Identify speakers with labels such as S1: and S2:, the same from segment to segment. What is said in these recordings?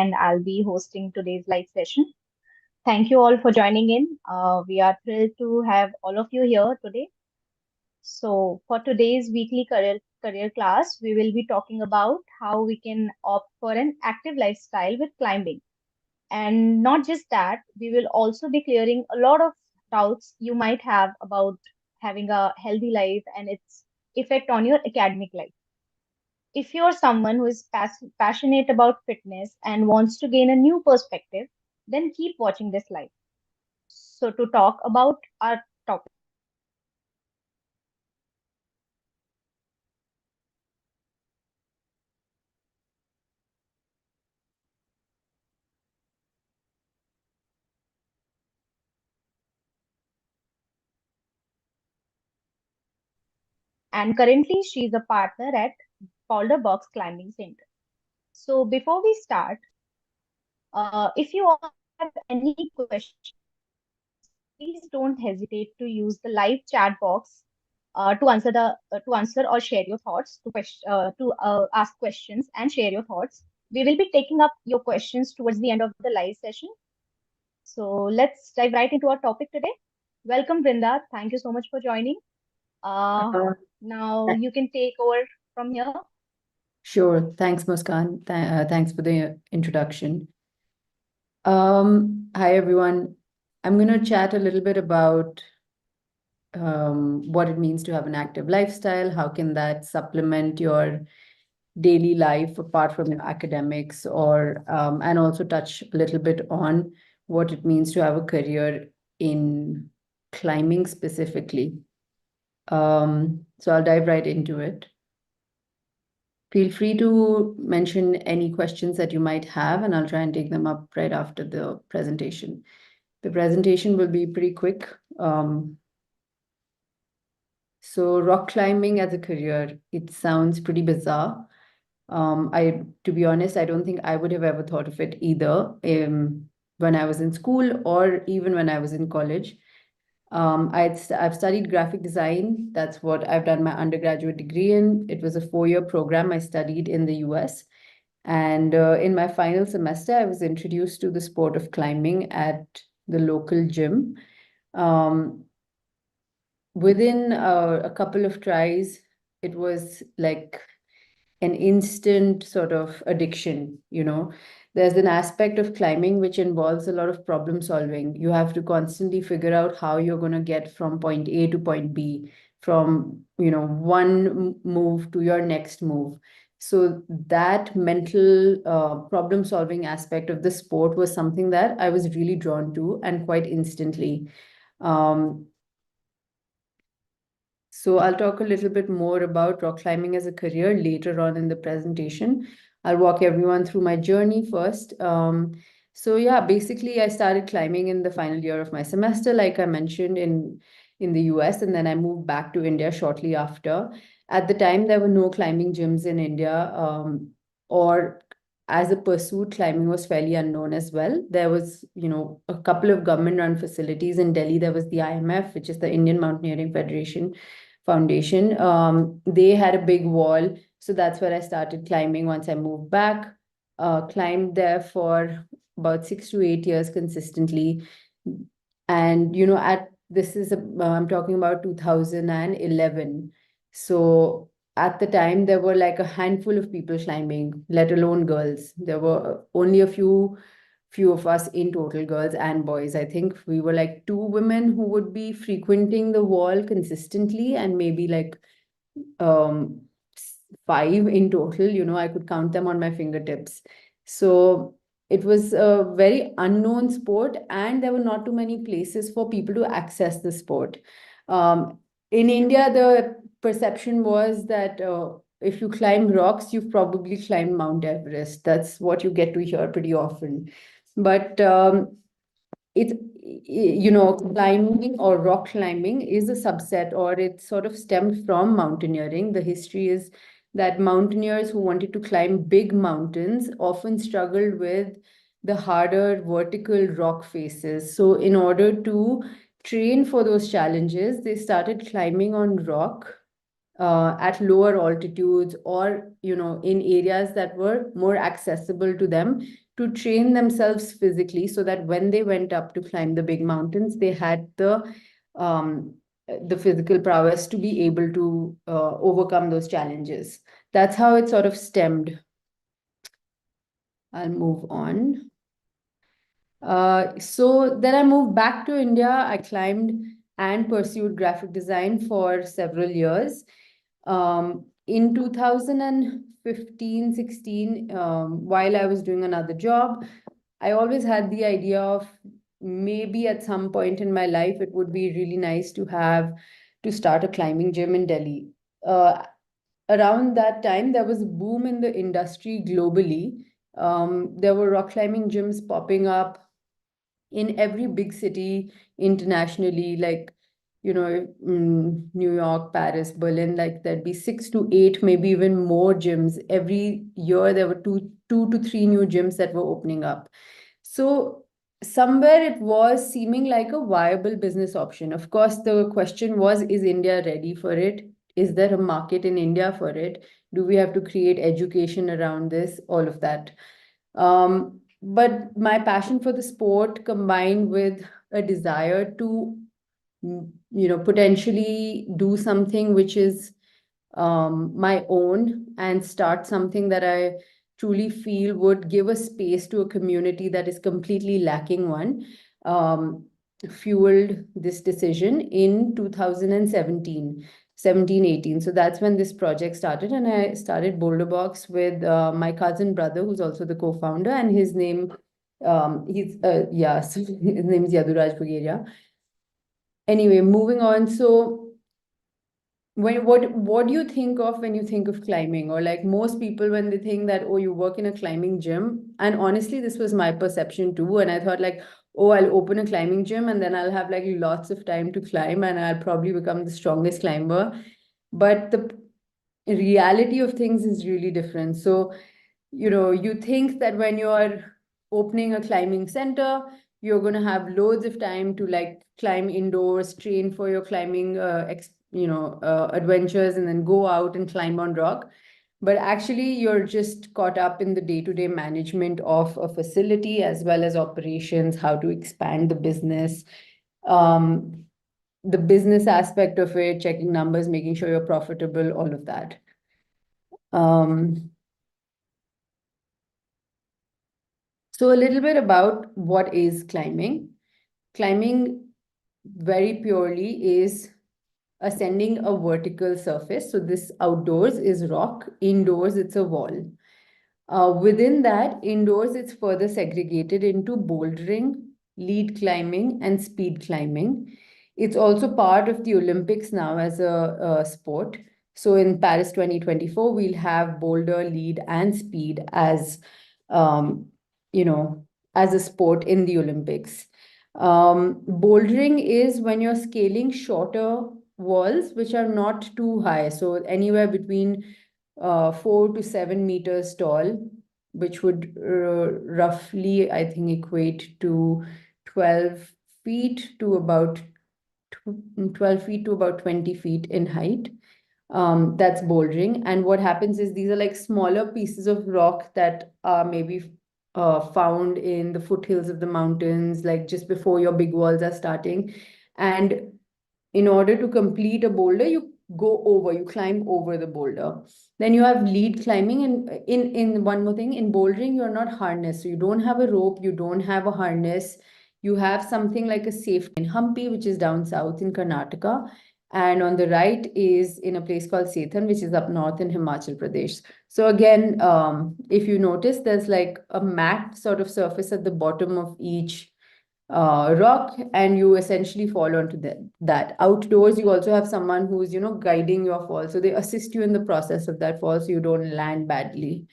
S1: and I'll be hosting today's live session. Thank you all for joining in. We are thrilled to have all of you here today. So, for today's weekly career class, we will be talking about how we can opt for an active lifestyle with climbing. And not just that, we will also be clearing a lot of doubts you might have about having a healthy life and its effect on your academic life. If you're someone who is passionate about fitness and wants to gain a new perspective, then keep watching this live. So, to talk about our topic, and currently she is a partner at Boulder Box Climbing Center. So, before we start, if you all have any questions, please don't hesitate to use the live chat box to answer or share your thoughts to ask questions and share your thoughts. We will be taking up your questions towards the end of the live session. So let's dive right into our topic today. Welcome, Vrinda. Thank you so much for joining. Uh,
S2: Uh,
S1: Now you can take over from here.
S2: sure. Thanks, Muskan. Thanks for the introduction. Hi, everyone. I'm going to chat a little bit about what it means to have an active lifestyle. How can that supplement your daily life apart from your academics, and also touch a little bit on what it means to have a career in climbing specifically. So I'll dive right into it. Feel free to mention any questions that you might have, and I'll try and take them up right after the presentation. The presentation will be pretty quick. So rock climbing as a career, it sounds pretty bizarre. To be honest, I don't think I would have ever thought of it either, when I was in school or even when I was in college. I've studied graphic design. That's what I've done my undergraduate degree in. It was a 4-year program I studied in the US. And in my final semester, I was introduced to the sport of climbing at the local gym. Um, Within a couple of tries, it was like an instant sort of addiction, you know. There's an aspect of climbing which involves a lot of problem solving. You have to constantly figure out how you're going to get from point A to point B, from, one move to your next move. So that mental problem solving aspect of the sport was something that I was really drawn to, and quite instantly. Um, so I'll talk a little bit more about rock climbing as a career later on in the presentation. I'll walk everyone through my journey first. So yeah, basically I started climbing in the final year of my semester, like I mentioned, in the US, and then I moved back to India shortly after. At the time, there were no climbing gyms in India, or as a pursuit, climbing was fairly unknown as well. There was, a couple of government-run facilities in Delhi. There was the IMF, which is the Indian Mountaineering Federation Foundation. They had a big wall. So that's where I started climbing once I moved back. Climbed there for about 6 to 8 years consistently. And, I'm talking about 2011. So at the time, there were like a handful of people climbing, let alone girls. There were only a few of us in total, girls and boys. I think we were like 2 women who would be frequenting the wall consistently, and maybe like um 5 in total. I could count them on my fingertips. So it was a very unknown sport, and there were not too many places for people to access the sport. In India, the perception was that if you climb rocks, you've probably climbed Mount Everest. That's what you get to hear pretty often. But it climbing or rock climbing is a subset, or it sort of stemmed from mountaineering. The history is that mountaineers who wanted to climb big mountains often struggled with the harder vertical rock faces. So in order to train for those challenges, they started climbing on rock at lower altitudes, or in areas that were more accessible to them to train themselves physically so that when they went up to climb the big mountains, they had um, the physical prowess to be able to overcome those challenges. That's how it sort of stemmed. I'll move on. So then I moved back to India. I climbed and pursued graphic design for several years. In 2015, 16, while I was doing another job, I always had the idea of maybe at some point in my life, it would be really nice to start a climbing gym in Delhi. Uh, Around that time, there was a boom in the industry globally. There were rock climbing gyms popping up in every big city internationally, like, New York, Paris, Berlin, like there'd be 6 to 8, maybe even more gyms. Every year, there were two to three new gyms that were opening up. So somewhere it was seeming like a viable business option. Of course, the question was, is India ready for it? Is there a market in India for it? Do we have to create education around this? All of that. But my passion for the sport combined with a desire to, potentially do something which is my own and start something that I truly feel would give a space to a community that is completely lacking one, fueled this decision in 2017. 17, 18. So that's when this project started, and I started BoulderBox with my cousin brother, who's also the co-founder, and his name, so his name is Vrinda Bhageriya. Anyway, moving on. So what do you think of when you think of climbing? Or like most people, when they think that, oh, you work in a climbing gym, and honestly this was my perception too, and I thought like, oh, I'll open a climbing gym and then I'll have like lots of time to climb and I'll probably become the strongest climber. But the reality of things is really different. So you think that when you're opening a climbing center, you're going to have loads of time to like climb indoors, train for your climbing adventures, and then go out and climb on rock. But actually you're just caught up in the day-to-day management of a facility as well as operations, how to expand the business, um, the business aspect of it, checking numbers, making sure you're profitable, all of that. um, So a little bit about what is climbing. Climbing very purely is ascending a vertical surface. So this outdoors is rock, indoors it's a wall. Within that, indoors it's further segregated into bouldering, lead climbing, and speed climbing. It's also part of the Olympics now as a sport. So in Paris 2024, we'll have boulder, lead, and speed um, you know, as a sport in the Olympics. Bouldering is when you're scaling shorter walls, which are not too high. So anywhere between 4 to 7 meters tall, which would roughly, I think, equate to 12 feet to about 12 feet to about 20 feet in height. That's bouldering. And what happens is these are like smaller pieces of rock that are maybe found in the foothills of the mountains, like just before your big walls are starting. And in order to complete a boulder, you climb over the boulder. Then you have lead climbing, and in one more thing, in bouldering, you're not harnessed. So you don't have a rope, you don't have a harness. You have something like a safety in Hampi, which is down south in Karnataka. And on the right is in a place called Sethan, which is up north in Himachal Pradesh. So again, if you notice, there's like a mat sort of surface at the bottom of each rock, and you essentially fall onto that. Outdoors, you also have someone who's, guiding your fall. So they assist you in the process of that fall so you don't land badly.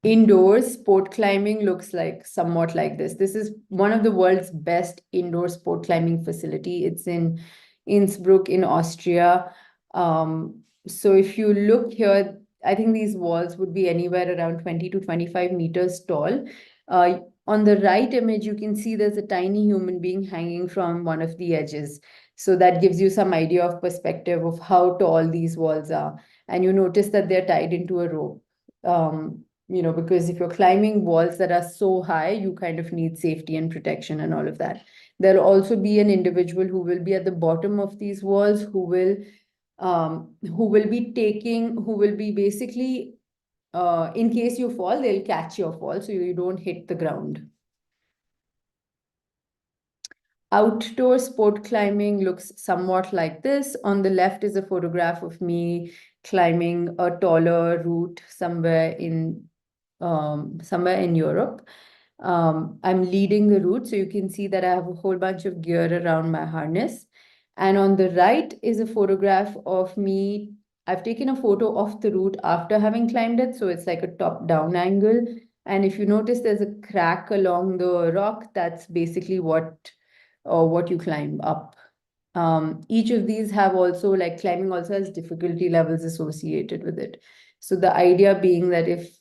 S2: Indoors, sport climbing looks like somewhat like this. This is one of the world's best indoor sport climbing facility. It's in Innsbruck in Austria. So if you look here, I think these walls would be anywhere around 20 to 25 meters tall. On the right image, you can see there's a tiny human being hanging from one of the edges. So that gives you some idea of perspective of how tall these walls are. And you notice that they're tied into a rope. because if you're climbing walls that are so high, you kind of need safety and protection and all of that. There'll also be an individual who will be at the bottom of these walls who will be basically, in case you fall, they'll catch your fall so you don't hit the ground. Outdoor sport climbing looks somewhat like this. On the left is a photograph of me climbing a taller route somewhere in Europe. I'm leading the route, so you can see that I have a whole bunch of gear around my harness. And on the right is a photograph of me. I've taken a photo of the route after having climbed it, so it's like a top-down angle. And if you notice, there's a crack along the rock. That's basically what you climb up. Each of these have also, like, climbing also has difficulty levels associated with it. So the idea being that if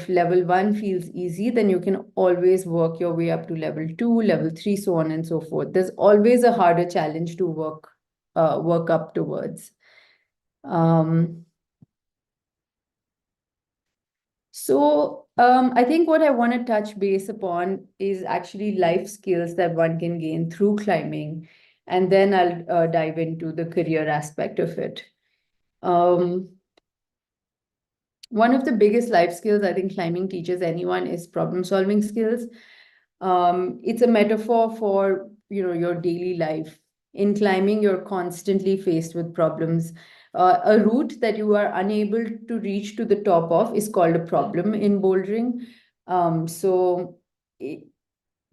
S2: level 1 feels easy, then you can always work your way up to level 2, level 3, so on and so forth. There's always a harder challenge to work up towards. I think what I want to touch base upon is actually life skills that one can gain through climbing, and then I'll dive into the career aspect of it. Um, One of the biggest life skills I think climbing teaches anyone is problem solving skills. It's a metaphor for your daily life. In climbing, you're constantly faced with problems. A route that you are unable to reach to the top of is called a problem in bouldering. So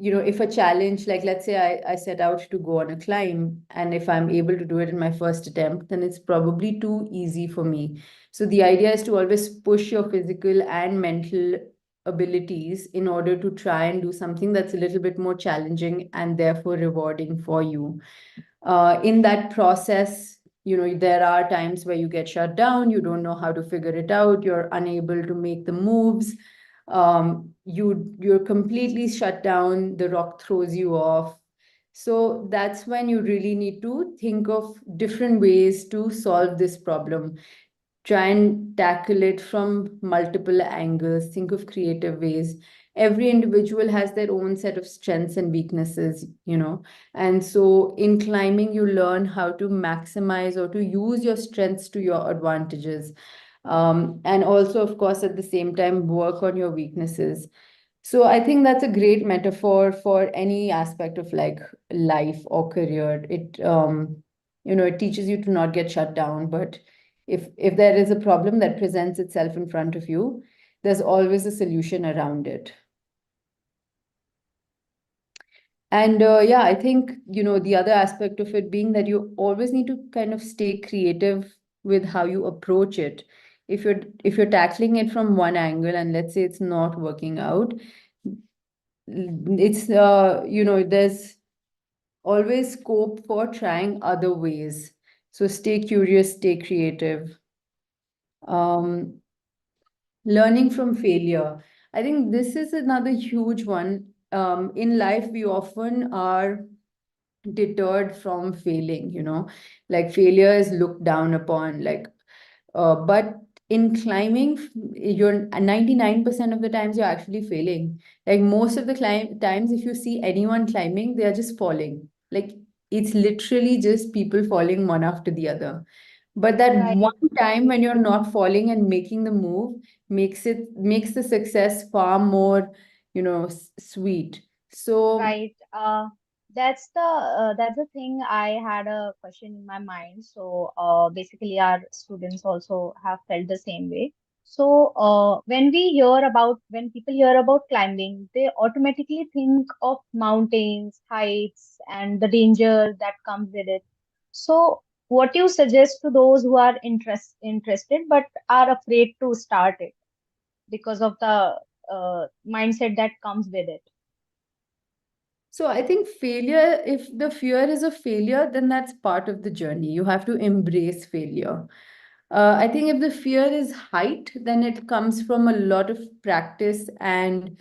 S2: if a challenge, like let's say I set out to go on a climb, and if I'm able to do it in my first attempt, then it's probably too easy for me. So the idea is to always push your physical and mental abilities in order to try and do something that's a little bit more challenging and therefore rewarding for you. In that process, there are times where you get shut down, you don't know how to figure it out, you're unable to make the moves, you're completely shut down, the rock throws you off. So that's when you really need to think of different ways to solve this problem. Try and tackle it from multiple angles, think of creative ways. Every individual has their own set of strengths and weaknesses. And so in climbing, you learn how to maximize or to use your strengths to your advantages. And also, of course, at the same time, work on your weaknesses. So I think that's a great metaphor for any aspect of like life or career. It teaches you to not get shut down, but if there is a problem that presents itself in front of you, there's always a solution around it. And yeah, I think, the other aspect of it being that you always need to kind of stay creative with how you approach it. If you're tackling it from one angle and let's say it's not working out, there's always scope for trying other ways. So stay curious, stay creative. Um, Learning from failure. I think this is another huge one. In life, we often are deterred from failing, like failure is looked down upon, but in climbing, you're 99% of the times you're actually failing. Like most of the times, if you see anyone climbing, they are just falling. Like it's literally just people falling one after the other. But that one
S1: Right,
S2: time
S1: right.
S2: when you're not falling and making the move makes the success far more, sweet. So
S1: Right. That's the thing. I had a question in my mind. So basically, our students also have felt the same way. So when people hear about climbing, they automatically think of mountains, heights, and the danger that comes with it. So what you suggest to those who are interested but are afraid to start it because of the mindset that comes with it?
S2: So I think failure, if the fear is of failure, then that's part of the journey. You have to embrace failure. I think if the fear is height, then it comes from a lot of practice and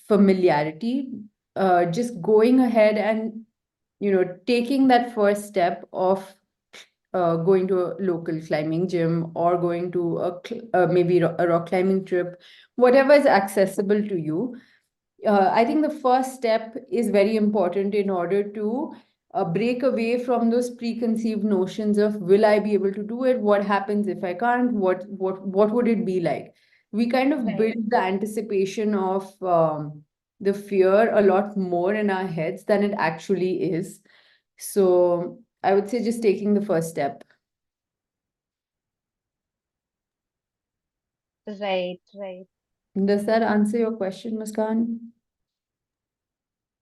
S2: familiarity. Just going ahead and taking that first step of going to a local climbing gym or going to maybe a rock climbing trip, whatever is accessible to you. I think the first step is very important in order to break away from those preconceived notions of will I be able to do it? What happens if I can't? What would it be like? We kind of
S1: Right.
S2: build the anticipation of the fear a lot more in our heads than it actually is. So I would say just taking the first step.
S1: Right, right.
S2: Does that answer your question, Muskan?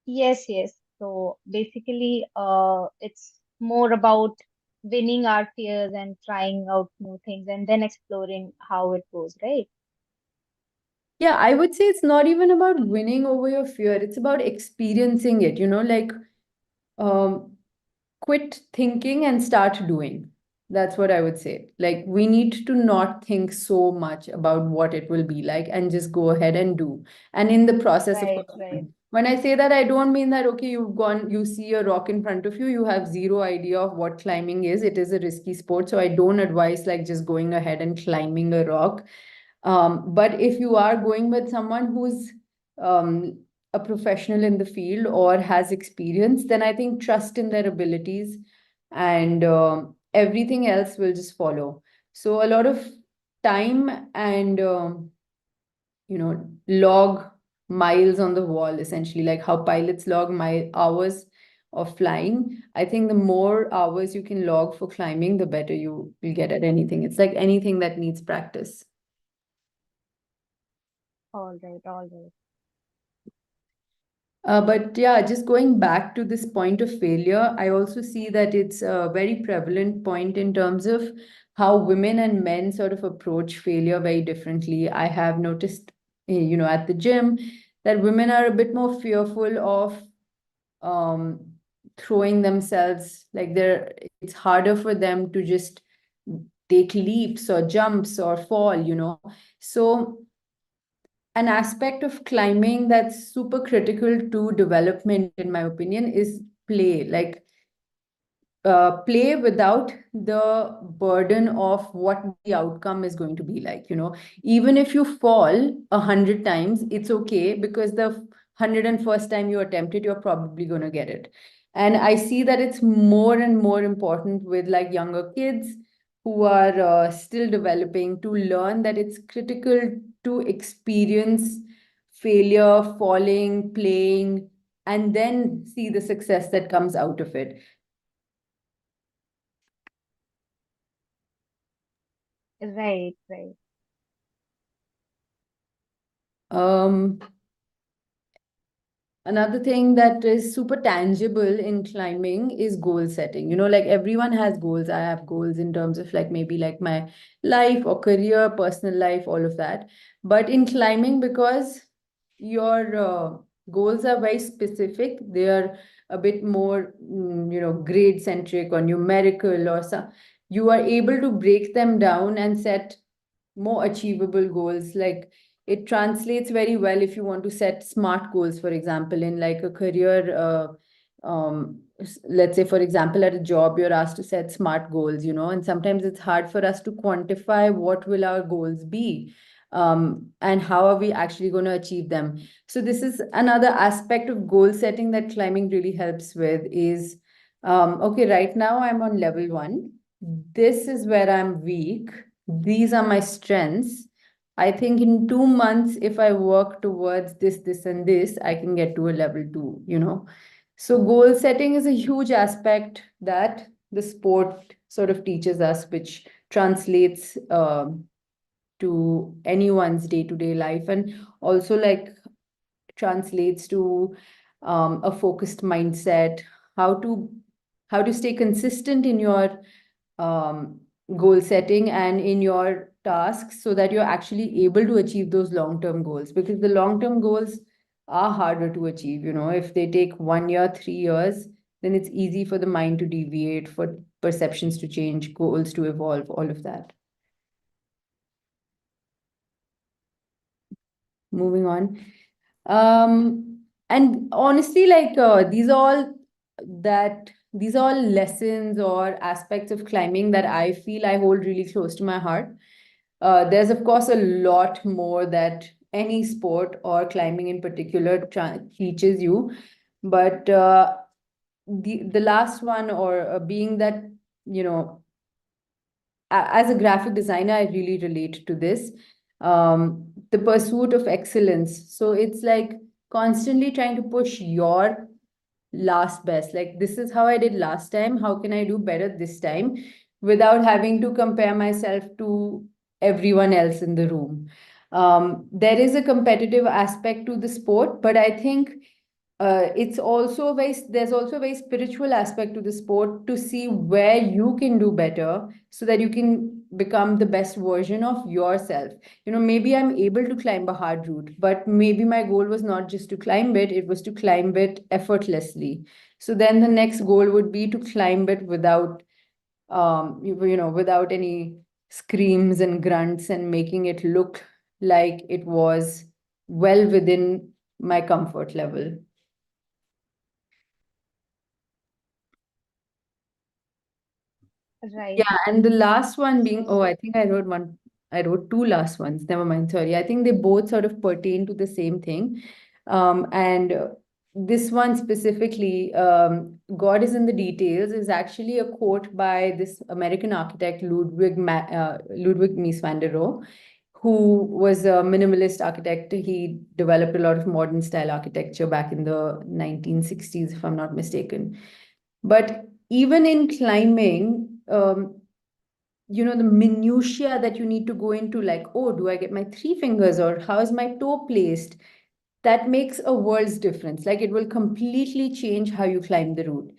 S1: Yes, yes. So basically, it's more about winning our fears and trying out new things and then exploring how it goes, right?
S2: Yeah, I would say it's not even about winning over your fear. It's about experiencing it, like um, quit thinking and start doing. That's what I would say. Like, we need to not think so much about what it will be like and just go ahead and do. And in the process, of
S1: Right,
S2: course,
S1: right,
S2: when I say that, I don't mean that, okay, you see a rock in front of you, you have zero idea of what climbing is. It is a risky sport. So I don't advise like just going ahead and climbing a rock. But if you are going with someone who's um, a professional in the field or has experience, then I think trust in their abilities and everything else will just follow. So a lot of time and log miles on the wall, essentially, like how pilots log mile hours of flying. I think the more hours you can log for climbing, the better you will get at anything. It's like anything that needs practice.
S1: all right, all right.
S2: But yeah, just going back to this point of failure, I also see that it's a very prevalent point in terms of how women and men sort of approach failure very differently. I have noticed, at the gym that women are a bit more fearful of um, throwing themselves, like it's harder for them to just take leaps or jumps or fall. So an aspect of climbing that's super critical to development, in my opinion, is play. Like play without the burden of what the outcome is going to be like. Even if you fall 100 times, it's okay because the 101st time you attempt it, you're probably going to get it. And I see that it's more and more important with like younger kids who are still developing to learn that it's critical to experience failure, falling, playing, and then see the success that comes out of it.
S1: Right, right.
S2: Um, Another thing that is super tangible in climbing is goal setting. Like everyone has goals. I have goals in terms of like maybe like my life or career, personal life, all of that. But in climbing, because your goals are very specific, they are a bit more, grade centric or numerical or some, you are able to break them down and set more achievable goals. Like it translates very well if you want to set smart goals, for example, in like a career. Let's say, for example, at a job, you're asked to set smart goals, and sometimes it's hard for us to quantify what will our goals be, and how are we actually going to achieve them. So this is another aspect of goal setting that climbing really helps with is, okay, right now I'm on level 1. This is where I'm weak. These are my strengths. I think in 2 months, if I work towards this, and this, I can get to a level 2. So goal setting is a huge aspect that the sport sort of teaches us, which translates to anyone's day-to-day life, and also like translates to a focused mindset, how to how to stay consistent in your um, goal setting and in your tasks so that you're actually able to achieve those long-term goals, because the long-term goals are harder to achieve. If they take 1 year, 3 years, then it's easy for the mind to deviate, for perceptions to change, goals to evolve, all of that. Moving on. And honestly, like these are all that these are all lessons or aspects of climbing that I feel I hold really close to my heart. There's, of course, a lot more that any sport or climbing in particular teaches you. But the last one, or being that, you know, as a graphic designer, I really relate to this. The pursuit of excellence. So it's like constantly trying to push your last best. Like, this is how I did last time. How can I do better this time without having to compare myself to everyone else in the room? There is a competitive aspect to the sport, but I think it's also there's also a very spiritual aspect to the sport, to see where you can do better so that you can become the best version of yourself. You know, maybe I'm able to climb a hard route, but maybe my goal was not just to climb it, it was to climb it effortlessly. So then the next goal would be to climb it without without any screams and grunts, and making it look like it was well within my comfort level.
S1: Right.
S2: Yeah, and the last one being, oh,
S1: So,
S2: I think I wrote one, I wrote two last ones. Never mind, sorry. I think they both sort of pertain to the same thing. And this one specifically, God is in the details, is actually a quote by this American architect, Ludwig Mies van der Rohe, who was a minimalist architect. He developed a lot of modern style architecture back in the 1960s, if I'm not mistaken. But even in climbing, the minutiae that you need to go into, like, oh, do I get my three fingers, or how is my toe placed? That makes a world's difference. Like, it will completely change how you climb the route.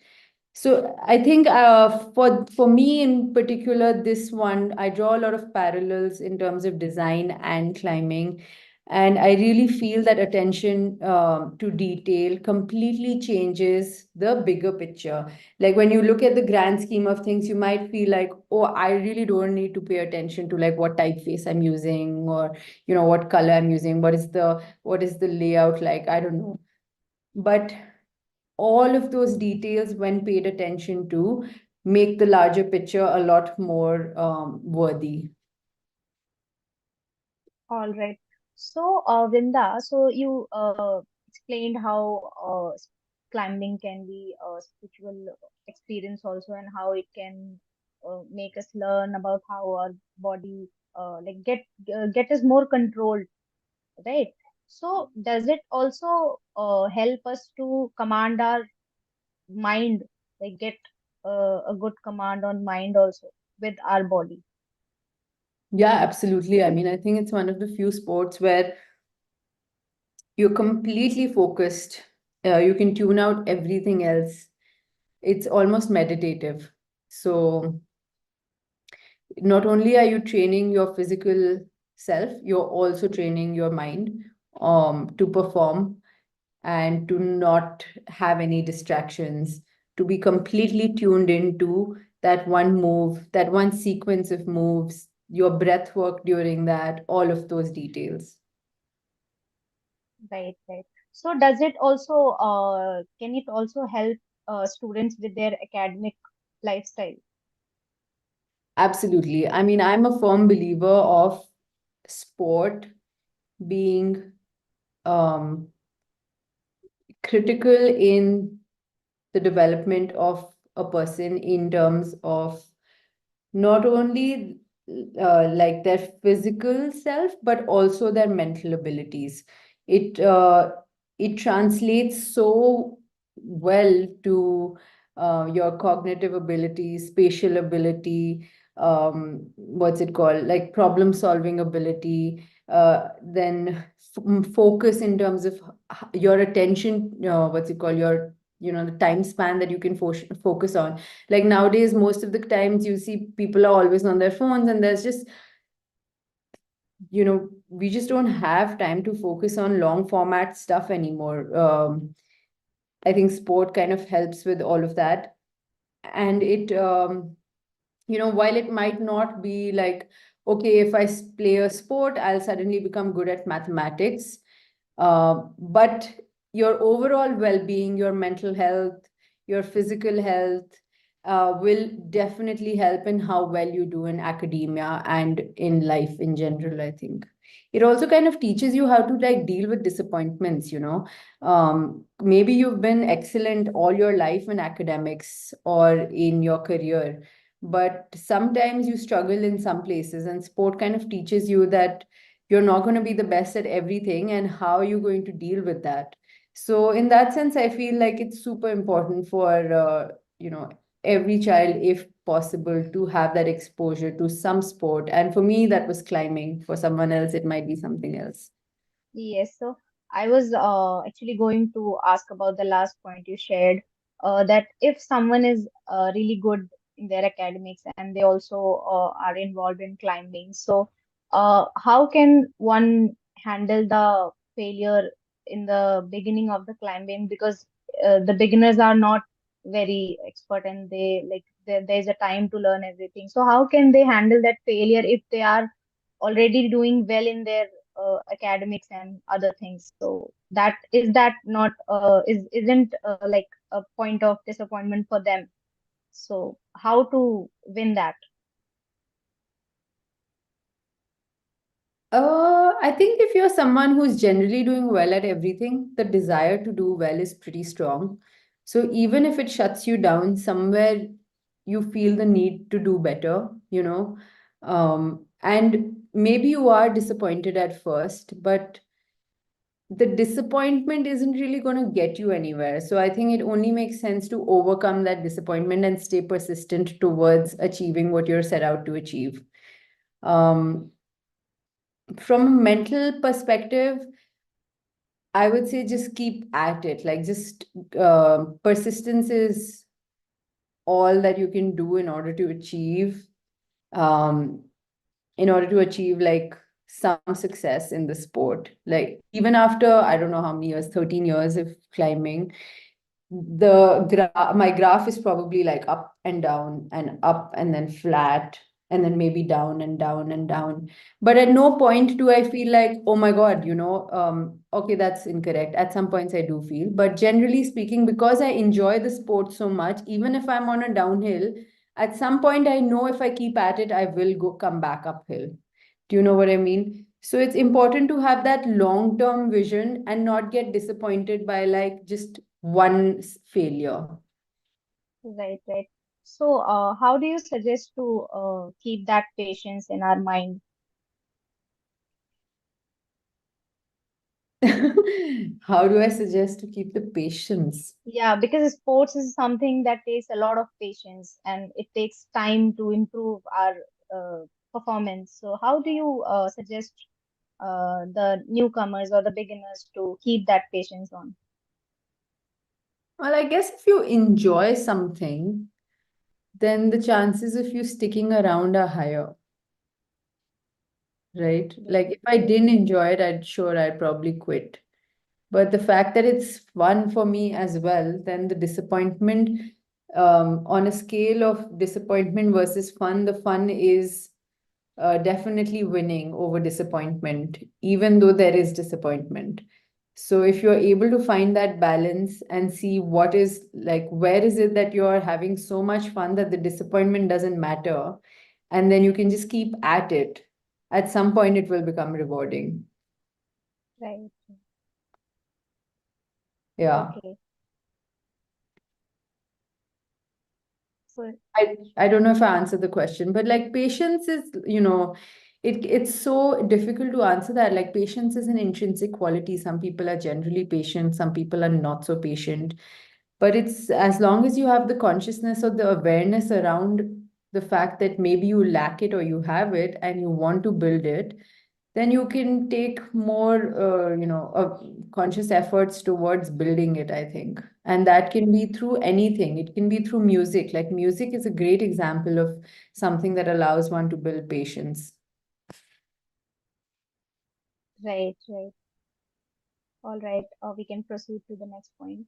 S2: So I think for me in particular, this one, I draw a lot of parallels in terms of design and climbing. And I really feel that attention to detail completely changes the bigger picture. Like, when you look at the grand scheme of things, you might feel like, oh, I really don't need to pay attention to like what typeface I'm using, or what color I'm using, what is the layout like, I don't know. But all of those details, when paid attention to, make the larger picture a lot more worthy.
S1: all right. So, Vrinda, so you explained how climbing can be a spiritual experience also, and how it can make us learn about how our body like get us more controlled, right? So, does it also help us to command our mind, like get a good command on mind also with our body?
S2: Yeah, absolutely. I mean, I think it's one of the few sports where you're completely focused. You can tune out everything else. It's almost meditative. So not only are you training your physical self, you're also training your mind to perform and to not have any distractions, to be completely tuned into that one move, that one sequence of moves, your breath work during that, all of those details.
S1: Right, right. So does it also can it also help students with their academic lifestyle?
S2: Absolutely. I mean, I'm a firm believer of sport being um, critical in the development of a person, in terms of not only like their physical self, but also their mental abilities. It uh, it translates so well to your cognitive ability, spatial ability, what's it called, like problem solving ability, then focus in terms of your attention, what's it called, your the time span that you can focus on. Like, nowadays, most of the times you see people are always on their phones, and there's just, we just don't have time to focus on long format stuff anymore. I think sport kind of helps with all of that. And while it might not be like, okay, if I play a sport, I'll suddenly become good at mathematics. But your overall well being, your mental health, your physical health, will definitely help in how well you do in academia and in life in general, I think. It also kind of teaches you how to like deal with disappointments, you know. Maybe you've been excellent all your life in academics or in your career, but sometimes you struggle in some places, and sport kind of teaches you that you're not going to be the best at everything and how you're going to deal with that. So in that sense, I feel like it's super important for you know, every child, if possible, to have that exposure to some sport. And for me, that was climbing. For someone else, it might be something else.
S1: Yes, so I was actually going to ask about the last point you shared, that if someone is really good in their academics and they also are involved in climbing, so how can one handle the failure in the beginning of the climbing? Because the beginners are not very expert and they like there's a time to learn everything. So how can they handle that failure if they are already doing well in their academics and other things? So that not isn't like a point of disappointment for them? So how to win that?
S2: I think if you're someone who's generally doing well at everything, the desire to do well is pretty strong. So even if it shuts you down, somewhere you feel the need to do better, you know. And maybe you are disappointed at first, but the disappointment isn't really going to get you anywhere. So I think it only makes sense to overcome that disappointment and stay persistent towards achieving what you're set out to achieve. Um, from a mental perspective, I would say just keep at it. Like just persistence is all that you can do um, in order to achieve like some success in the sport. Like even after I don't know how many years, 13 years of climbing, my graph is probably like up and then flat and then maybe down and down and down, but at no point do I feel like, oh my god, you know, okay, that's incorrect. At some points I do feel, but generally speaking, because I enjoy the sport so much, even if I'm on a downhill, at some point I know if I keep at it, I will go come back uphill. Do you know what I mean? So it's important to have that long term vision and not get disappointed by like just one failure.
S1: Right, right. So how do you suggest to keep that patience in our mind?
S2: How do I suggest to keep the patience?
S1: Yeah, because sports is something that takes a lot of patience and it takes time to improve our performance. So how do you suggest the newcomers or the beginners to keep that patience on?
S2: Well, I guess if you enjoy something, then the chances of you sticking around are higher, right? Like if I didn't enjoy it, I'd probably quit. But the fact that it's fun for me as well, then the disappointment, on a scale of disappointment versus fun, the fun is definitely winning over disappointment, even though there is disappointment. So if you're able to find that balance and see what is like, where is it that you're having so much fun that the disappointment doesn't matter, and then you can just keep at it, at some point it will become rewarding.
S1: Right.
S2: Yeah.
S1: Okay. So
S2: I don't know if I answered the question, but like patience is, you know, it's so difficult to answer that. Like patience is an intrinsic quality. Some people are generally patient, some people are not so patient. But it's as long as you have the consciousness or the awareness around the fact that maybe you lack it or you have it and you want to build it, then you can take more, conscious efforts towards building it, I think. And that can be through anything. It can be through music. Like music is a great example of something that allows one to build patience.
S1: right, right. All right. We can proceed to the next point.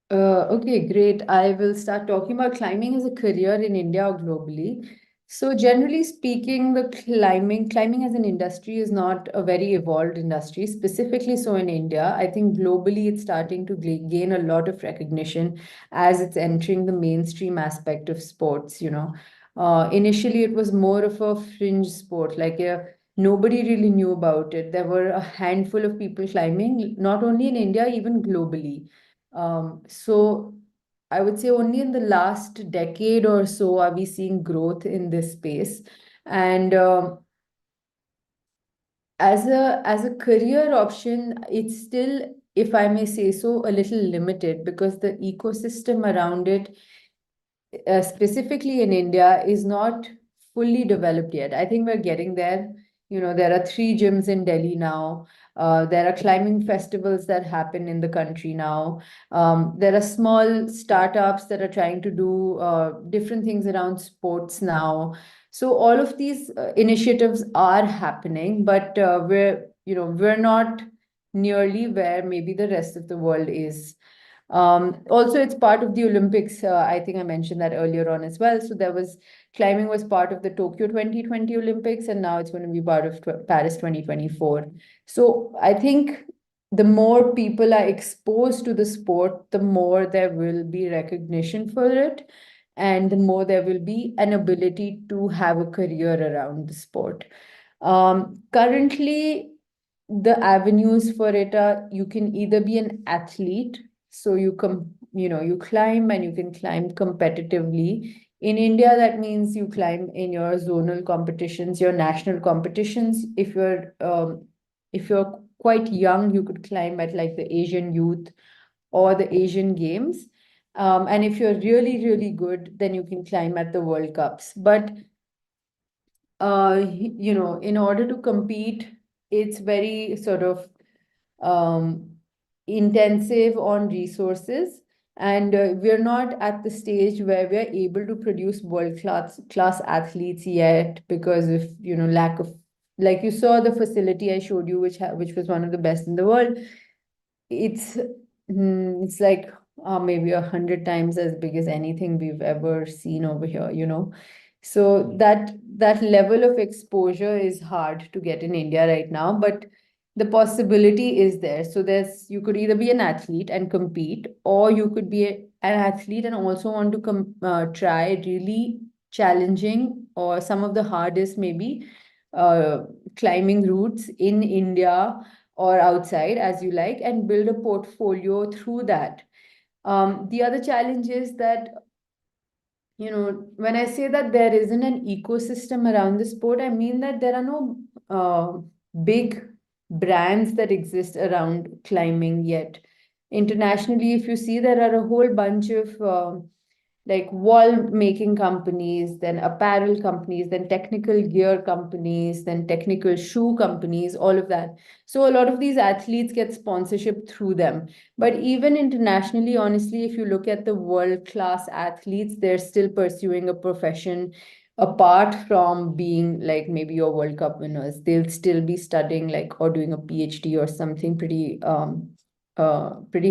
S2: Okay, great. I will start talking about climbing as a career in India or globally. So generally speaking, the climbing as an industry is not a very evolved industry, specifically so in India. I think globally it's starting to gain a lot of recognition as it's entering the mainstream aspect of sports, you know. Initially it was more of a fringe sport, nobody really knew about it. There were a handful of people climbing, not only in India, even globally. So I would say only in the last decade or so are we seeing growth in this space. And as a career option, it's still, if I may say so, a little limited because the ecosystem around it, specifically in India, is not fully developed yet. I think we're getting there. You know, there are 3 gyms in Delhi now. There are climbing festivals that happen in the country now. There are small startups that are trying to do different things around sports now. So all of these initiatives are happening, but we're not nearly where maybe the rest of the world is. Also, it's part of the Olympics. I think I mentioned that earlier on as well. So climbing was part of the Tokyo 2020 Olympics, and now it's going to be part of Paris 2024. So I think the more people are exposed to the sport, the more there will be recognition for it, and the more there will be an ability to have a career around the sport. Currently, the avenues for it are you can either be an athlete, so you climb and you can climb competitively. In India, that means you climb in your zonal competitions, your national competitions. If you're quite young, you could climb at like the Asian Youth or the Asian Games. And if you're really, really good, then you can climb at the World Cups. But in order to compete, it's very sort of um, intensive on resources, and we're not at the stage where we're able to produce world class athletes yet because of lack of, like you saw the facility I showed you, which was one of the best in the world. It's like maybe 100 times as big as anything we've ever seen over here. So that level of exposure is hard to get in India right now, but the possibility is there. So you could either be an athlete and compete, or you could be an athlete and also want to try really challenging or some of the hardest maybe uh, climbing routes in India or outside, as you like, and build a portfolio through that. The other challenge is that, when I say that there isn't an ecosystem around the sport, I mean that there are no big brands that exist around climbing yet. Internationally, if you see, there are a whole bunch of like wall making companies, then apparel companies, then technical gear companies, then technical shoe companies, all of that. So a lot of these athletes get sponsorship through them. But even internationally, honestly, if you look at the world-class athletes, they're still pursuing a profession apart from being like maybe your World Cup winners. They'll still be studying like or doing a PhD or something pretty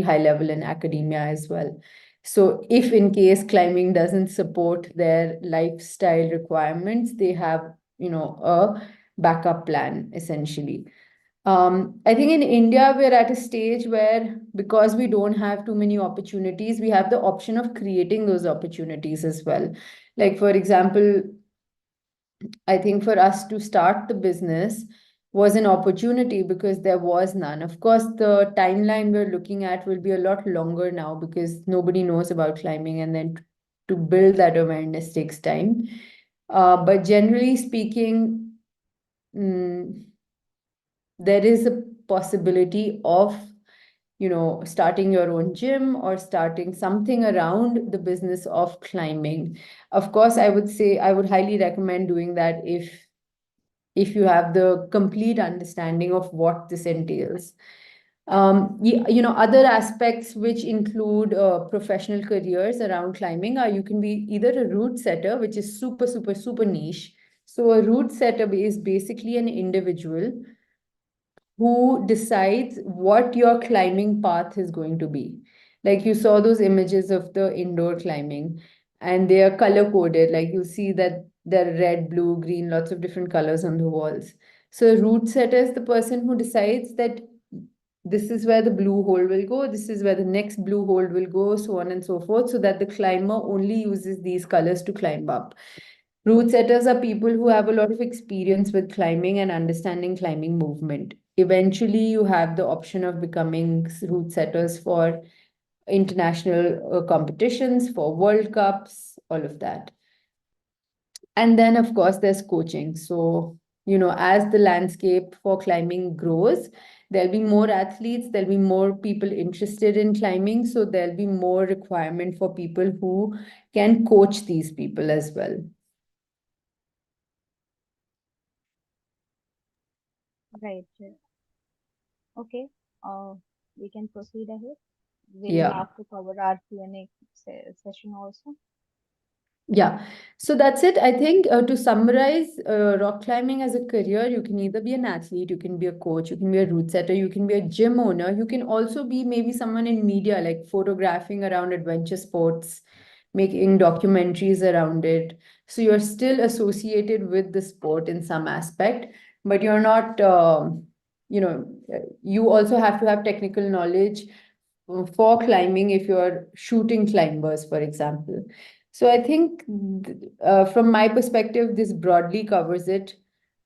S2: high level in academia as well. So if in case climbing doesn't support their lifestyle requirements, they have, a backup plan essentially. I think in India, we're at a stage where because we don't have too many opportunities, we have the option of creating those opportunities as well. Like, for example, I think for us to start the business was an opportunity because there was none. Of course, the timeline we're looking at will be a lot longer now because nobody knows about climbing, and then to build that awareness takes time. But generally speaking, mm, there is a possibility of starting your own gym or starting something around the business of climbing. Of course, I would say I would highly recommend doing that if you have the complete understanding of what this entails. Other aspects which include professional careers around climbing are you can be either a route setter, which is super, super, super niche. So a route setter is basically an individual who decides what your climbing path is going to be. Like you saw those images of the indoor climbing, and they are color coded. Like you see that There are red, blue, green, lots of different colors on the walls. So a route setter is the person who decides that this is where the blue hole will go, this is where the next blue hole will go, so on and so forth, so that the climber only uses these colors to climb up. Route setters are people who have a lot of experience with climbing and understanding climbing movement. Eventually, you have the option of becoming route setters for international competitions, for World Cups, all of that. And then, of course, there's coaching. So, as the landscape for climbing grows, there'll be more athletes, there'll be more people interested in climbing. So, there'll be more requirement for people who can coach these people as well.
S1: Right. Okay. Uh, we can proceed ahead. We'll
S2: Yeah.
S1: have to cover our Q&A session also.
S2: Yeah, so that's it. I think to summarize, rock climbing as a career, you can either be an athlete, you can be a coach, you can be a route setter, you can be a gym owner, you can also be maybe someone in media, like photographing around adventure sports, making documentaries around it. So you're still associated with the sport in some aspect, but you're not, you also have to have technical knowledge for climbing if you're shooting climbers, for example. So I think from my perspective, this broadly covers it.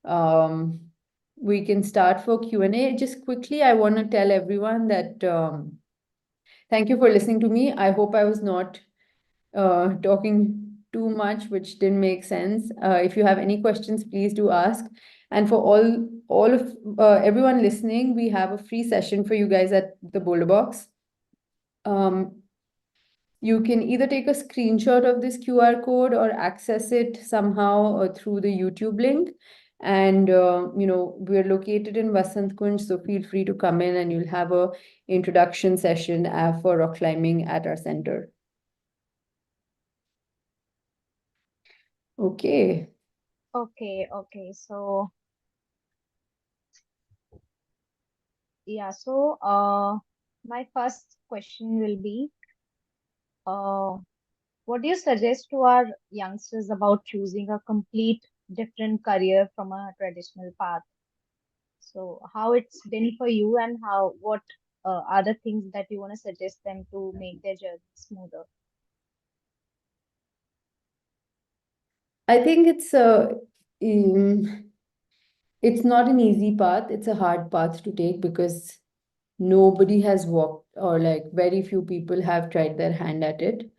S2: Um, we can start for Q&A. Just quickly, I want to tell everyone that thank you for listening to me. I hope I was not talking too much, which didn't make sense. If you have any questions, please do ask. And for all of everyone listening, we have a free session for you guys at the Boulder Box. You can either take a screenshot of this QR code or access it somehow through the YouTube link. And we're located in Vasant Kunj, so feel free to come in and you'll have a introduction session for rock climbing at our center. Okay.
S1: Okay. So, yeah. So, my first question will be, uh, what do you suggest to our youngsters about choosing a complete different career from a traditional path? So, how it's been for you, and what are the things that you want to suggest them to make their journey smoother?
S2: I think um, it's not an easy path. It's a hard path to take because nobody has walked, or like very few people have tried their hand at it.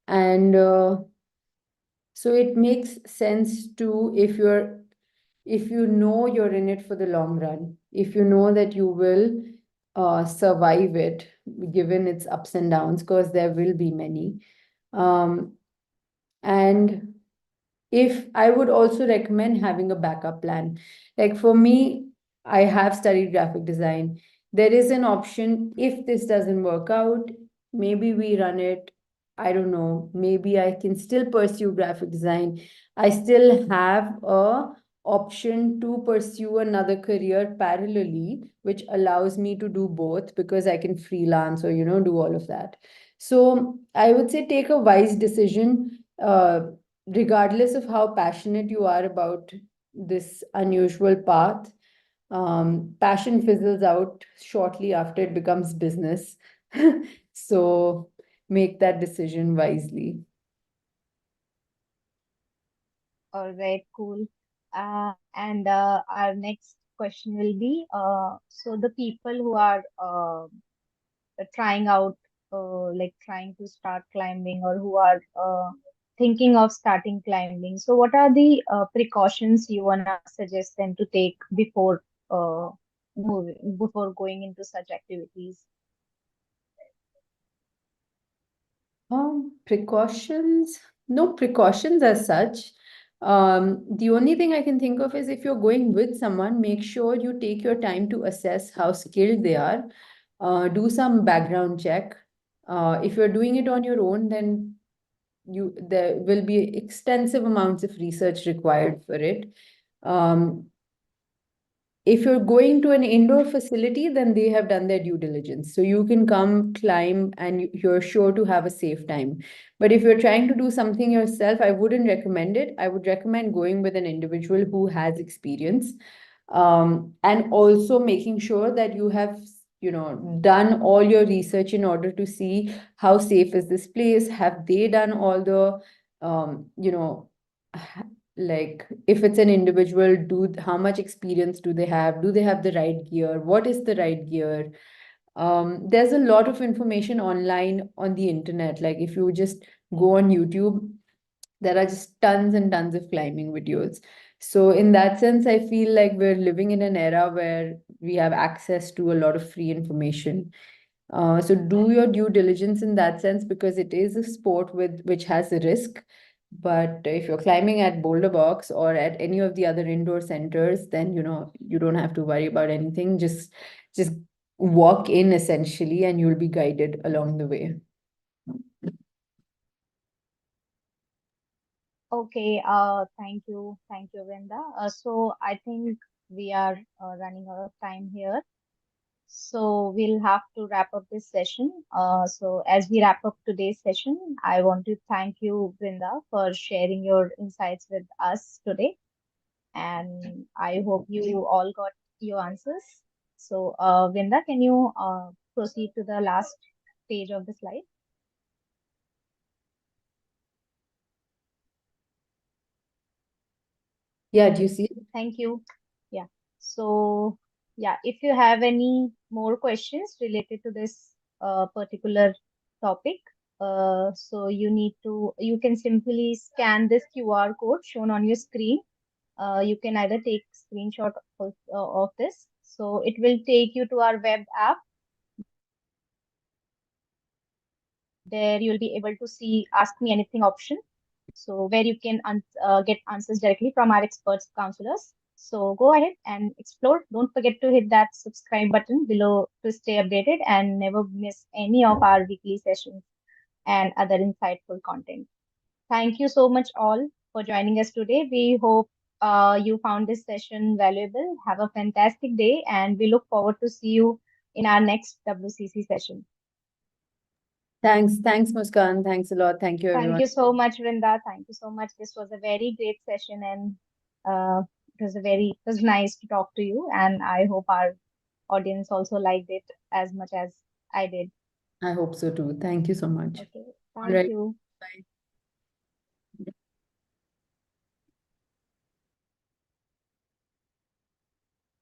S2: And so it makes sense to, if you know you're in it for the long run, if you know that you will survive it, given its ups and downs, because there will be many. Um, and if I would also recommend having a backup plan. Like for me, I have studied graphic design. There is an option if this doesn't work out, maybe we run it. I don't know. Maybe I can still pursue graphic design. I still have a option to pursue another career parallelly, which allows me to do both because I can freelance or, do all of that. So I would say take a wise decision. Regardless of how passionate you are about this unusual path, passion fizzles out shortly after it becomes business. So make that decision wisely.
S1: All right, cool. And our next question will be, so the people who are trying out, like trying to start climbing, or who are thinking of starting climbing. So, what are the precautions you wanna suggest them to take uh, before going into such activities?
S2: Precautions? No precautions as such. The only thing I can think of is if you're going with someone, make sure you take your time to assess how skilled they are. Do some background check. If you're doing it on your own, then there will be extensive amounts of research required for it. Um, if you're going to an indoor facility, then they have done their due diligence. So you can come climb and you're sure to have a safe time. But if you're trying to do something yourself, I wouldn't recommend it. I would recommend going with an individual who has experience, and also making sure that you have, done all your research in order to see how safe is this place. Have they done all the, um, you know, like if it's an individual, how much experience do they have? Do they have the right gear? What is the right gear? There's a lot of information online on the internet. Like if you just go on YouTube, there are just tons and tons of climbing videos. So in that sense, I feel like we're living in an era where we have access to a lot of free information. So do your due diligence in that sense, because it is a sport with which has a risk. But if you're climbing at Boulder Box or at any of the other indoor centers, then you don't have to worry about anything. Just walk in essentially, and you'll be guided along the way.
S1: Okay, thank you, Vrinda. So I think we are running out of time here. So we'll have to wrap up this session. So as we wrap up today's session, I want to thank you, Vrinda, for sharing your insights with us today. And I hope you all got your answers. So, Vrinda, can you proceed to the last page of the slide?
S2: Yeah, do you see it?
S1: Thank you. Yeah. So, yeah, if you have any more questions related to this particular topic, so you can simply scan this QR code shown on your screen. You can either take screenshot of this. So it will take you to our web app. There you'll be able to see Ask Me Anything option. So where you can get answers directly from our experts counselors. So go ahead and explore. Don't forget to hit that subscribe button below to stay updated and never miss any of our weekly sessions and other insightful content. Thank you so much all for joining us today. We hope you found this session valuable. Have a fantastic day and we look forward to see you in our next WCC session.
S2: Thanks, Muskan. Thanks a lot. Thank you,
S1: Thank
S2: everyone.
S1: you so much, Vrinda. Thank you so much. This was a very great session and it was nice to talk to you. And I hope our audience also liked it as much as I did.
S2: I hope so too. Thank you so much.
S1: Okay.
S2: All
S1: Thank
S2: right.
S1: you.
S2: Bye.